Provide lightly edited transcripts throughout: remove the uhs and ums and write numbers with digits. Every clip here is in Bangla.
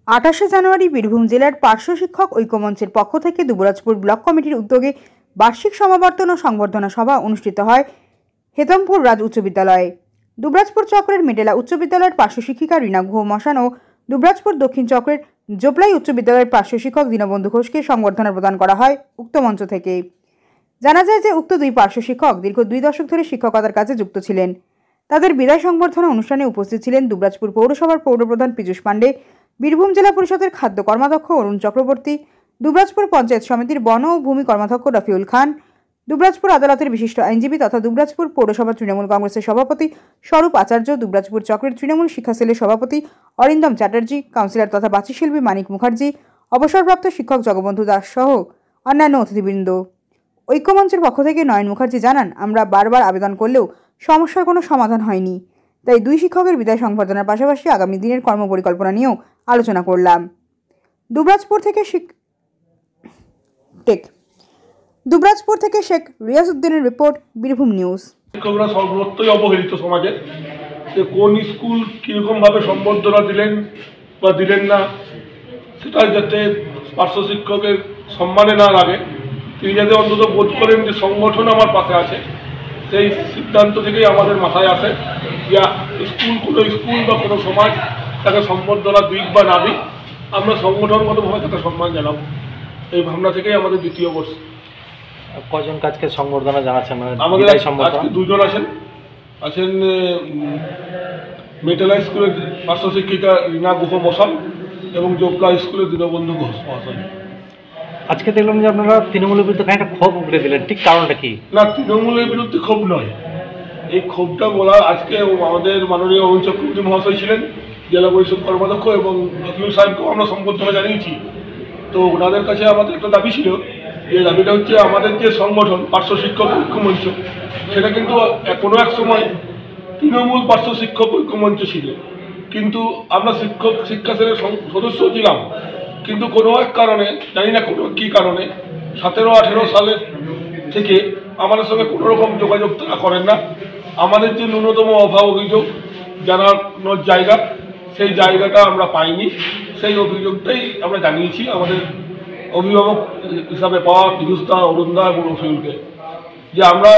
28 জানুয়ারি বীরভূম জেলার পার্শ্ব শিক্ষক ঐক্যমঞ্চের পক্ষ থেকে দুবরাজপুর ব্লক কমিটির উদ্যোগে বার্ষিক সমাবর্তন ও সংবর্ধনা সভা অনুষ্ঠিত হয় হেতমপুর রাজ উচ্চ বিদ্যালয়ে। দুবরাজপুর চক্রের মেডেলা উচ্চ বিদ্যালয়ের পার্শ্ব শিক্ষিকা রীনা গুহ মশান ও দুবরাজপুর দক্ষিণ চক্রের জোপলাই উচ্চ বিদ্যালয়ের পার্শ্ব শিক্ষক দীনবন্ধু ঘোষকে সংবর্ধনা প্রদান করা হয় উক্ত মঞ্চ থেকে। জানা যায় যে উক্ত দুই পার্শ্ব শিক্ষক দীর্ঘ 2 দশক ধরে শিক্ষকতার কাজে যুক্ত ছিলেন। তাদের বিদায় সংবর্ধনা অনুষ্ঠানে উপস্থিত ছিলেন দুবরাজপুর পৌরসভার পৌরপ্রধান পীযূষ পাণ্ডে, বীরভূম জেলা পরিষদের খাদ্য কর্মাধ্যক্ষ অরুণ চক্রবর্তী, দুবরাজপুর পঞ্চায়েত সমিতির বন ও ভূমি কর্মাধ্যক্ষ রফিউল খান, দুবরাজপুর আদালতের বিশিষ্ট আইনজীবী তথা দুবরাজপুর পৌরসভা তৃণমূল কংগ্রেসের সভাপতি স্বরূপ আচার্য, দুবরাজপুর চক্রের তৃণমূল শিক্ষা সেলের সভাপতি অরিন্দম চ্যাটার্জি, কাউন্সিলর তথা বাচিশিল্পী মানিক মুখার্জি, অবসরপ্রাপ্ত শিক্ষক জগবন্ধু দাস সহ অন্যান্য অতিথিবৃন্দ। ঐক্যমঞ্চের পক্ষ থেকে নয়ন মুখার্জি জানান, আমরা বারবার আবেদন করলেও সমস্যার কোনো সমাধান হয়নি, তাই দুই শিক্ষকের বিদায় সংবর্ধনার পাশাপাশি আগামী দিনের কর্মপরিকল্পনা নিয়েও আলোচনা করলাম। দুবরাজপুর থেকে শেখ রিয়াজউদ্দিনের রিপোর্ট, বীরভূম নিউজ। শিক্ষকরা সর্বত্রই অবহেলিত সমাজে, যে কোন স্কুল কীরকমভাবে সম্বর্ধনা দিলেন বা দিলেন না, সেটা যাতে পার্শ্ব শিক্ষকের সম্মানে না লাগে, তিনি যাতে অন্তত বোধ করেন যে সংগঠন আমার পাশে আছে, সেই সিদ্ধান্ত থেকেই আমাদের মাথায় আসে যে কোনো স্কুল বা কোনো সমাজ তাকে সম্বর্ধনা দিক বা না দিক, আমরা সংগঠনগতভাবে তাকে সম্মান জানাবো। এই ভাবনা থেকেই আমাদের দ্বিতীয় বর্ষ। কজন কাজকে সংবর্ধনা জানাচ্ছেন? আমাদের আজকে দুজন আছেন মেডেলা স্কুলের পার্শ্ব শিক্ষিকা রীনা গুহ মশান এবং জোপলা স্কুলের দীনবন্ধু ঘোষ মহাশয়। আজকে দেখলাম যে আপনারা তৃণমূলের বিরুদ্ধে একটা ক্ষোভ উগড়ে দিলেন, ঠিক কারণটা কি? না, তৃণমূলের বিরুদ্ধে ক্ষোভ নয়, এই ক্ষোভটা বলা আজকে আমাদের মাননীয় অরুণ চক্রবর্তী মহাশয় ছিলেন জেলা পরিষদ কর্মাধ্যক্ষ এবং রফিউল সাহেবকেও আমরা সম্বর্ধনা জানিয়েছি। তো ওনাদের কাছে আমাদের একটা দাবি ছিল, যে দাবিটা হচ্ছে আমাদের যে সংগঠন পার্শ্ব শিক্ষক ঐক্যমঞ্চ, সেটা কিন্তু কোনো এক সময় তৃণমূল পার্শ্ব শিক্ষক ঐক্যমঞ্চ ছিল, কিন্তু আমরা শিক্ষা সেলের সদস্য ছিলাম, কিন্তু কোনো এক কারণে, জানি না কোনো কী কারণে, 17-18 সালের থেকে আমাদের সঙ্গে কোনো রকম যোগাযোগ তারা করেন না। আমাদের যে ন্যূনতম অভাব অভিযোগ জানানোর জায়গা, সেই জায়গাটা আমরা পাইনি। সেই অভিযোগটাই আমরা জানিয়েছি আমাদের অভিভাবক হিসাবে পাওয়া পীযূষদা, অরুণদা এবং রফিউলকে, যে আমরা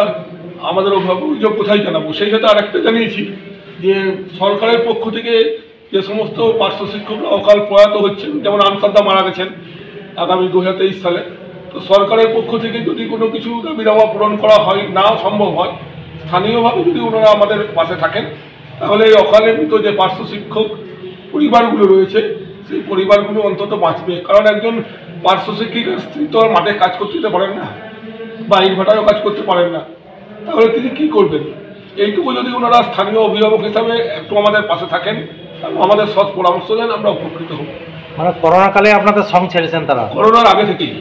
আমাদের অভিযোগ কোথায় জানাবো। সেই সাথে আরেকটা জানিয়েছি যে সরকারের পক্ষ থেকে যে সমস্ত পার্শ্ব শিক্ষকরা অকাল প্রয়াত হচ্ছেন, যেমন আনসারদা মারা গেছেন আগামী 2023 সালে, তো সরকারের পক্ষ থেকে যদি কোনো কিছু দাবি দাওয়া পূরণ করা হয়, না সম্ভব হয়, স্থানীয়ভাবে যদি ওনারা আমাদের পাশে থাকেন, তাহলে এই অকালে মৃত যে পার্শ্ব শিক্ষক পরিবারগুলো রয়েছে, সেই পরিবারগুলো অন্তত বাঁচবে। কারণ একজন পার্শ্ব শিক্ষিকার স্ত্রী তো আর মাঠে কাজ করতে দিতে পারেন না, বা ইনভার্টারও কাজ করতে পারেন না, তাহলে তিনি কী করবেন? এইটুকু যদি ওনারা স্থানীয় অভিভাবক হিসাবে একটু আমাদের পাশে থাকেন, আমাদের সৎ পরামর্শ দেন, আমরা উপকৃত হব। মানে করোনাকালে আপনাদের সঙ্গ ছেড়েছেন তারা? করোনার আগে থেকেই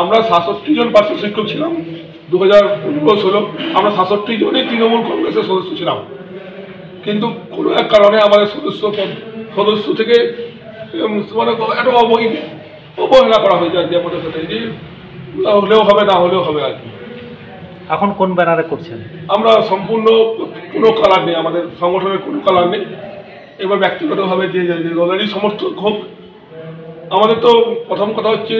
আমরা 67 জন পার্শ্ব শিক্ষক ছিলাম। 2015-16 আমরা 67 জনই তৃণমূল কংগ্রেসের সদস্য ছিলাম, কিন্তু কোনো এক কারণে আমাদের সদস্য থেকে মানে একটা অবহেলা করা হয়ে যায়, যে আমাদের সাথে যে হলেও হবে, না হলেও হবে আর কি। এখন কোন ব্যানারে করছেন? আমরা সম্পূর্ণ কোনো কালার নেই, আমাদের সংগঠনের কোনো কালার নেই। এবার ব্যক্তিগতভাবে যে দলেরই সমর্থক হোক, আমাদের তো প্রথম কথা হচ্ছে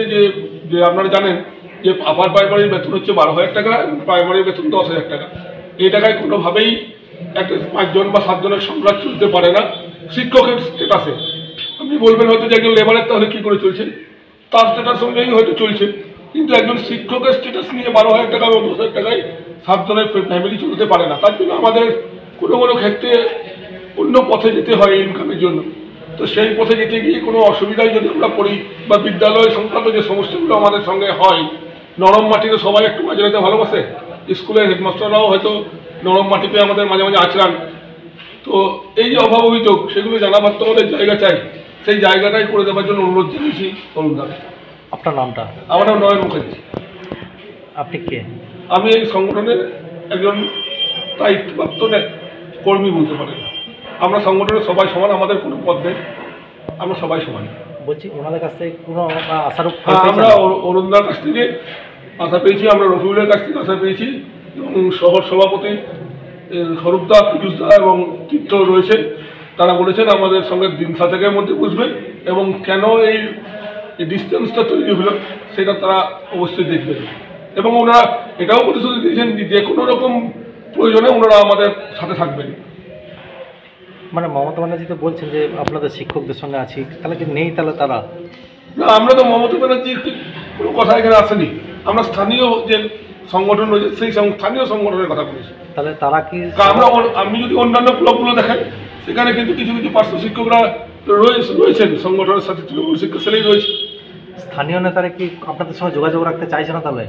যে আপনারা জানেন যে আপার প্রাইমারির বেতন হচ্ছে 12,000 টাকা এবং প্রাইমারির বেতন 10,000 টাকা। এই টাকায় কোনোভাবেই একটা 5 জন বা 7 জনের সংসার চলতে পারে না শিক্ষকের স্ট্যাটাসে। আপনি বলবেন হয়তো যে একজন লেবারের তাহলে কী করে চলছে, তার স্ট্যাটাস অনুযায়ী হয়তো চলছে, কিন্তু একজন শিক্ষকের স্ট্যাটাস নিয়ে 12,000 টাকা এবং 10,000 টাকায় 7 জনের ফ্যামিলি চলতে পারে না। তার জন্য আমাদের কোনো ক্ষেত্রে অন্য পথে যেতে হয় ইনকামের জন্য। তো সেই পথে যেতে গিয়ে কোনো অসুবিধায় যদি আমরা পড়ি, বা বিদ্যালয় সংক্রান্ত যে সমস্যাগুলো আমাদের সঙ্গে হয়, নরম মাটিতে সবাই একটু মাঝে মাঝে ভালোবাসে, স্কুলের হেডমাস্টাররাও হয়তো নরম মাটিতে আমাদের মাঝে মাঝে আচরান, তো এই যে অভাব অভিযোগ, সেগুলো জানাবার তো আমাদের জায়গা চাই, সেই জায়গাটাই করে দেওয়ার জন্য অনুরোধ জানিয়েছি অরুণদা। আপনার নামটা? আমার নাম নয়ন মুখার্জি। আপনি কে? আমি এই সংগঠনের একজন দায়িত্বপ্রাপ্ত কর্মী বলতে পারেন। আমরা সংগঠনের সবাই সমান, আমাদের কোনো পদ নেই, আমরা সবাই সমান। বলছি ওনাদের কাছ থেকে কোনো আশার? আমরা অরুণদার কাছ থেকে আশা পেয়েছি, আমরা রফিউলের কাছ থেকে আশা পেয়েছি, এবং শহর সভাপতি স্বরূপদা, পীযূষদা এবং তীর্থ রয়েছে, তারা বলেছেন আমাদের সঙ্গে দিন 7-এর মধ্যে বুঝবেন এবং কেন এই ডিস্টেন্সটা তৈরি হলো সেটা তারা অবশ্যই দেখবেন। এবং ওনারা এটাও প্রতিশ্রুতি দিয়েছেন যে কোনো রকম প্রয়োজনে ওনারা আমাদের সাথে থাকবেন। মানে মমতা ব্যানার্জি তো বলছেন যে আপনাদের শিক্ষকদের সঙ্গে আছি, তাহলে কি নেই তাহলে তারা? না, আমরা তো মমতা ব্যানার্জির কোনো কথা এখানে আসেনি। আমরা স্থানীয় যে সংগঠন রয়েছে সেই স্থানীয় সংগঠনের কথা বলেছি। তাহলে তারা কি আপনি যদি অন্যান্য ব্লকগুলো দেখেন সেখানে কিন্তু কিছু কিছু পার্শ্ব শিক্ষকরা রয়েছেন সংগঠনের সাথে, তৃণমূল শিক্ষক সেলেই রয়েছে। স্থানীয় নেতারা কি আপনাদের সঙ্গে যোগাযোগ রাখতে চাইছে না তাহলে,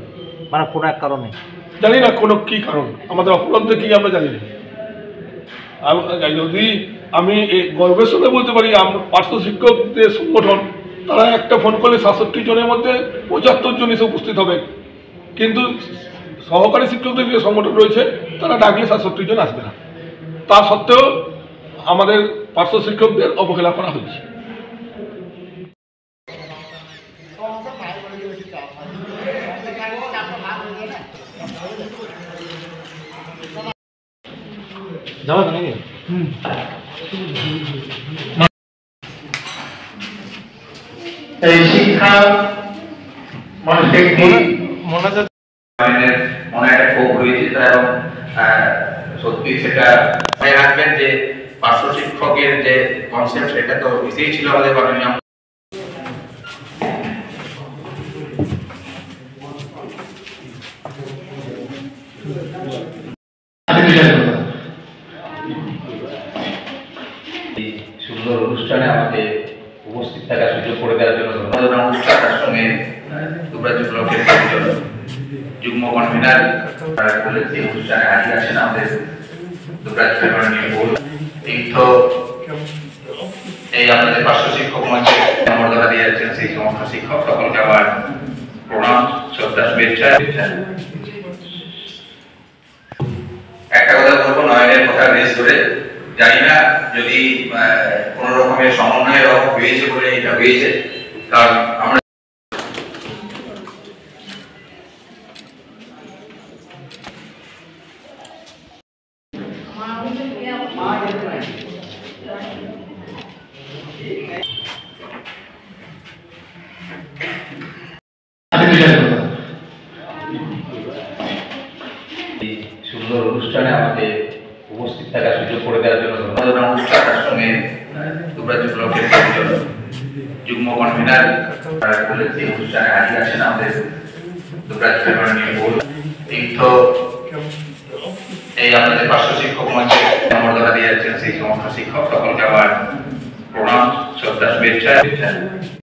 মানে কোনো এক কারণে? জানি না কোনো কী কারণ, আমাদের অফুরন্ত কী আমরা জানি না। যদি আমি গর্বের সঙ্গে বলতে পারি পার্শ্ব শিক্ষকদের সংগঠন তারা একটা ফোন করলে 67 জনের মধ্যে 75 জন এসে উপস্থিত হবে, কিন্তু সহকারী শিক্ষকদের যে সংগঠন রয়েছে তারা ডাকলে 67 জন আসবে না। তা সত্ত্বেও আমাদের পার্শ্ব শিক্ষকদের অবহেলা করা হয়েছে। এই শিক্ষা মানুষের মনে একটা ক্ষোভ রয়েছে, এবং সত্যি সেটা মনে রাখবেন যে পার্শ্ব শিক্ষকের যে কনসেপ্ট সেটা তো এসেই ছিল আমাদের মাননীয় সুন্দর অনুষ্ঠানে আমাকে উপস্থিত থাকার সুযোগ করে দেওয়ার জন্য ধন্যবাদ। অনুষ্ঠান তার সঙ্গে দুবরাজ ব্লকের একজন যুগ্ম কনভেনার বলেছে অনুষ্ঠানে হাজির আছেন আমাদের দুবরাজ তীর্থ, এই আপনাদের পার্শ্ব শিক্ষক মঞ্চে মর্যাদা দিয়ে যাচ্ছেন সেই সমস্ত শিক্ষক সকলকে আমার প্রণাম, শ্রদ্ধা, শুভেচ্ছা। একটা কথা বলবো, নয়নের কথা রেস ধরে জানি না যদি কোন রকমের সমন্বয়ের অভাব হয়েছে বলে এটা হয়েছে, কারণ আমরা সুন্দর অনুষ্ঠানে আমাকে উপস্থিত থাকার সুযোগ করে দেওয়ার জন্য ধন্যবাদ। অনুষ্ঠান তার সঙ্গে দুবরাজ ব্লকের একজন যুগ্ম কনভেনার বলেছে অনুষ্ঠানে হাজির আছেন আমাদের দুবরাজ তীর্থ, এই আপনাদের পার্শ্ব শিক্ষক মঞ্চে মর্যাদা দিয়ে যাচ্ছেন সেই সমস্ত শিক্ষক সকলকে আমার প্রণাম, শ্রদ্ধা, শুভেচ্ছা।